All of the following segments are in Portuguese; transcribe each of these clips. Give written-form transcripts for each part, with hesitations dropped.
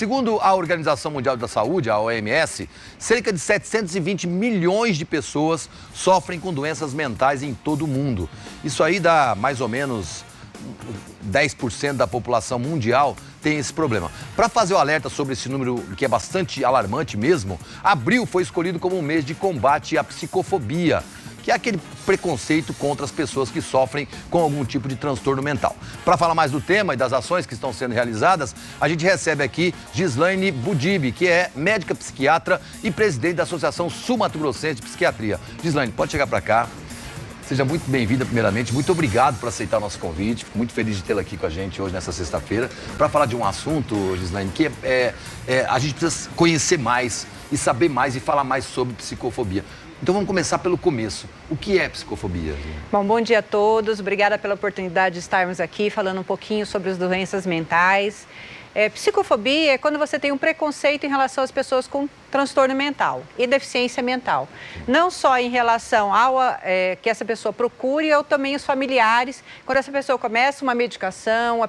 Segundo a Organização Mundial da Saúde, a OMS, cerca de 720 milhões de pessoas sofrem com doenças mentais em todo o mundo. Isso aí dá mais ou menos 10% da população mundial tem esse problema. Para fazer o alerta sobre esse número, que é bastante alarmante mesmo, abril foi escolhido como um mês de combate à psicofobia, que é aquele preconceito contra as pessoas que sofrem com algum tipo de transtorno mental. Para falar mais do tema e das ações que estão sendo realizadas, a gente recebe aqui Gislaine Budib, que é médica psiquiatra e presidente da Associação Sul-Mato Grossense de Psiquiatria. Gislaine, pode chegar para cá. Seja muito bem-vinda, primeiramente. Muito obrigado por aceitar o nosso convite. Fico muito feliz de tê-la aqui com a gente hoje, nessa sexta-feira, para falar de um assunto, Gislaine, que a gente precisa conhecer mais e saber mais e falar mais sobre psicofobia. Então vamos começar pelo começo. O que é psicofobia? Bom dia a todos. Obrigada pela oportunidade de estarmos aqui falando um pouquinho sobre as doenças mentais. Psicofobia é quando você tem um preconceito em relação às pessoas com transtorno mental e deficiência mental. Não só em relação ao que essa pessoa procure, ou também os familiares. Quando essa pessoa começa uma medicação, a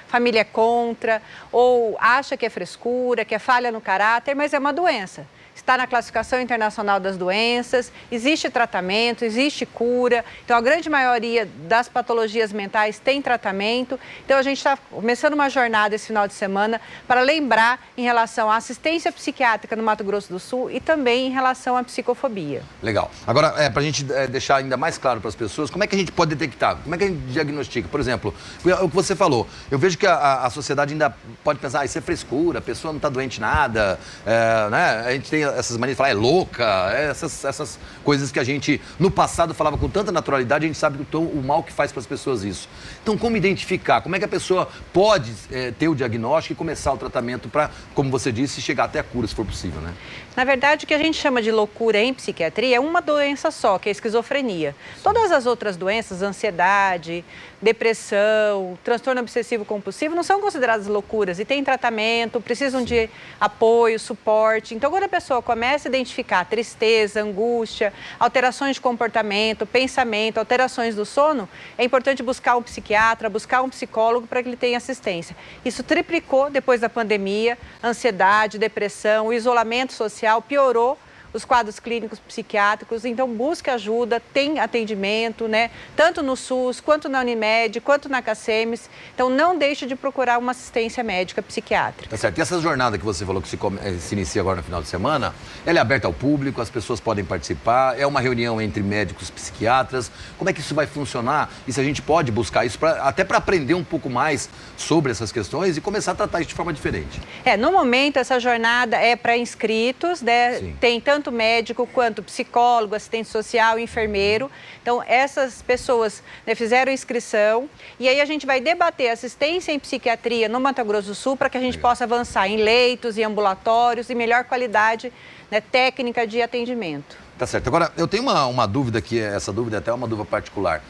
família é contra, ou acha que é frescura, que é falha no caráter, mas é uma doença. Está na classificação internacional das doenças, existe tratamento, existe cura. Então, a grande maioria das patologias mentais tem tratamento. Então, a gente está começando uma jornada esse final de semana para lembrar em relação à assistência psiquiátrica no Mato Grosso do Sul e também em relação à psicofobia. Legal. Agora, para a gente deixar ainda mais claro para as pessoas, como é que a gente pode detectar? Como é que a gente diagnostica? Por exemplo, o que você falou, eu vejo que a sociedade ainda pode pensar, isso é frescura, a pessoa não está doente nada, né? A gente tem essas manias de falar, é louca, essas coisas que a gente, no passado, falava com tanta naturalidade, a gente sabe o mal que faz para as pessoas isso. Então, como identificar? Como é que a pessoa pode ter o diagnóstico e começar o tratamento para, como você disse, chegar até a cura, se for possível, né? Na verdade, o que a gente chama de loucura em psiquiatria é uma doença só, que é a esquizofrenia. Todas as outras doenças, ansiedade, depressão, transtorno obsessivo compulsivo, não são consideradas loucuras e têm tratamento, precisam de apoio, suporte. Então, quando a pessoa começa a identificar tristeza, angústia, alterações de comportamento, pensamento, alterações do sono, é importante buscar um psiquiatra, buscar um psicólogo para que ele tenha assistência. Isso triplicou depois da pandemia, ansiedade, depressão, o isolamento social piorou os quadros clínicos psiquiátricos, então busque ajuda, tem atendimento, né? Tanto no SUS, quanto na Unimed, quanto na CACEMES. Então não deixe de procurar uma assistência médica psiquiátrica. Tá certo. E essa jornada que você falou que se inicia agora no final de semana, ela é aberta ao público, as pessoas podem participar, é uma reunião entre médicos e psiquiatras. Como é que isso vai funcionar? E se a gente pode buscar isso até para aprender um pouco mais sobre essas questões e começar a tratar isso de forma diferente? No momento, essa jornada é para inscritos, né? Sim. Tem tanto médico quanto psicólogo, assistente social, enfermeiro. Então, essas pessoas, né, fizeram inscrição e aí a gente vai debater assistência em psiquiatria no Mato Grosso do Sul para que a gente possa avançar em leitos e ambulatórios e melhor qualidade, né, técnica de atendimento. Tá certo. Agora, eu tenho uma dúvida que essa dúvida é até uma dúvida particular.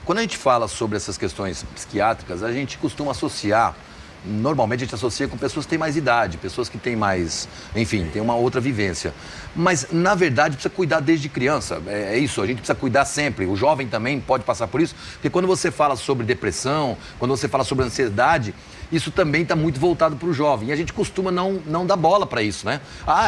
Quando a gente fala sobre essas questões psiquiátricas, a gente costuma associar, normalmente a gente associa com pessoas que têm mais idade, pessoas que têm mais, enfim, têm uma outra vivência. Mas, na verdade, precisa cuidar desde criança. É isso, a gente precisa cuidar sempre. O jovem também pode passar por isso, porque quando você fala sobre depressão, quando você fala sobre ansiedade, isso também está muito voltado para o jovem. E a gente costuma não dar bola para isso, né?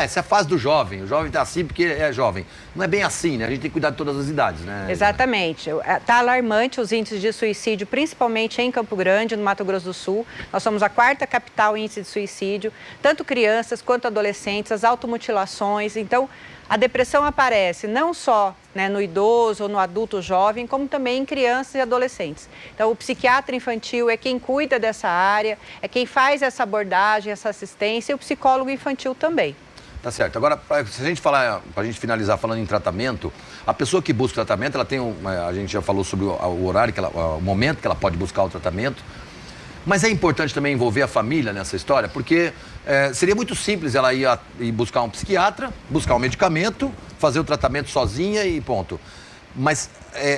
Essa é a fase do jovem. O jovem está assim porque é jovem. Não é bem assim, né? A gente tem que cuidar de todas as idades, né? Exatamente. Está alarmante os índices de suicídio, principalmente em Campo Grande, no Mato Grosso do Sul. Nós somos a 4ª capital em índice de suicídio, tanto crianças quanto adolescentes, as automutilações. Então, a depressão aparece não só, né, no idoso ou no adulto jovem, como também em crianças e adolescentes. Então, o psiquiatra infantil é quem cuida dessa área, é quem faz essa abordagem, essa assistência, e o psicólogo infantil também. Tá certo. Agora, se a gente falar, para a gente finalizar falando em tratamento, a pessoa que busca o tratamento, ela tem, a gente já falou sobre o horário, o momento que ela pode buscar o tratamento. Mas é importante também envolver a família nessa história, porque seria muito simples ela ir buscar um psiquiatra, buscar um medicamento, fazer o tratamento sozinha e ponto. Mas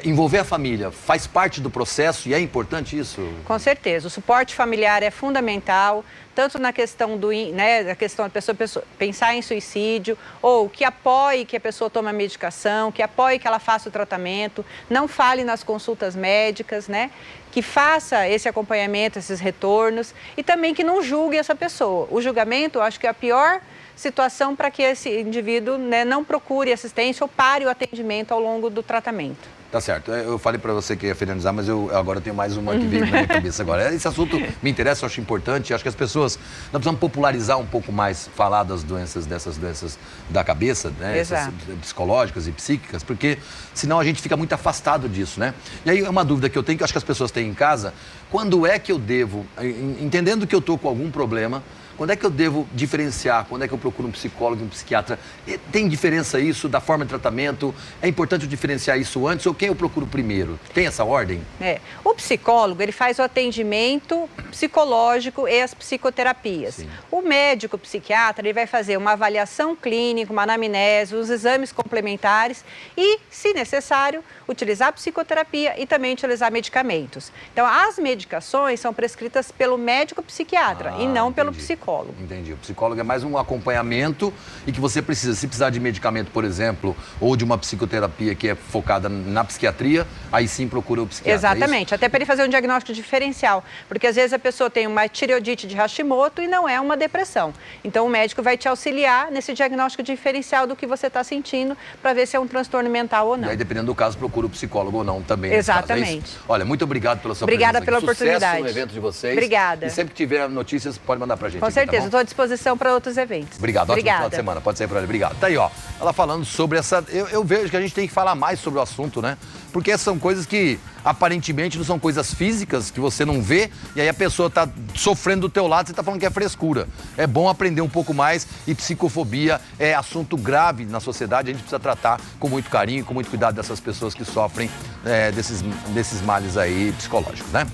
envolver a família faz parte do processo e é importante isso? Com certeza. O suporte familiar é fundamental, tanto na questão da questão da pessoa pensar em suicídio, ou que apoie que a pessoa tome a medicação, que apoie que ela faça o tratamento, não fale nas consultas médicas, né? Que faça esse acompanhamento, esses retornos, e também que não julgue essa pessoa. O julgamento, eu acho que é a pior situação para que esse indivíduo, né, não procure assistência ou pare o atendimento ao longo do tratamento. Tá certo. Eu falei para você que ia finalizar, mas eu agora tenho mais uma que veio na minha cabeça agora. Esse assunto me interessa, eu acho importante. Acho que as pessoas, nós precisamos popularizar um pouco mais, falar das doenças, dessas doenças da cabeça, né? Essas psicológicas e psíquicas, porque senão a gente fica muito afastado disso, né? E aí é uma dúvida que eu tenho, que eu acho que as pessoas têm em casa, quando é que eu devo, entendendo que eu estou com algum problema, quando é que eu devo diferenciar? Quando é que eu procuro um psicólogo, um psiquiatra? Tem diferença isso da forma de tratamento? É importante eu diferenciar isso antes ou quem eu procuro primeiro? Tem essa ordem? O psicólogo, ele faz o atendimento psicológico e as psicoterapias. Sim. O médico psiquiatra, ele vai fazer uma avaliação clínica, uma anamnese, os exames complementares e, se necessário, utilizar a psicoterapia e também utilizar medicamentos. Então, as medicações são prescritas pelo médico psiquiatra e não pelo psicólogo. Entendi. O psicólogo é mais um acompanhamento e que você precisa, se precisar de medicamento, por exemplo, ou de uma psicoterapia que é focada na psiquiatria, aí sim procura o psiquiatra. Exatamente, até para ele fazer um diagnóstico diferencial, porque às vezes a pessoa tem uma tireoidite de Hashimoto e não é uma depressão. Então o médico vai te auxiliar nesse diagnóstico diferencial do que você está sentindo para ver se é um transtorno mental ou não. E aí, dependendo do caso, procura o psicólogo ou não também. Exatamente. Olha, muito obrigado pela sua presença. Obrigada pela oportunidade. Sucesso no evento de vocês. Obrigada. E sempre que tiver notícias, pode mandar pra gente. Com certeza, estou à disposição para outros eventos. Obrigado, ótimo final de semana. Pode sair por ali. Obrigado. Tá aí, ó. Ela falando sobre essa... Eu vejo que a gente tem que falar mais sobre o assunto, né? Porque são coisas que, aparentemente, não são coisas físicas, que você não vê, e aí a pessoa tá sofrendo do teu lado, você tá falando que é frescura. É bom aprender um pouco mais, e psicofobia é assunto grave na sociedade, a gente precisa tratar com muito carinho, com muito cuidado dessas pessoas que sofrem desses males aí psicológicos, né?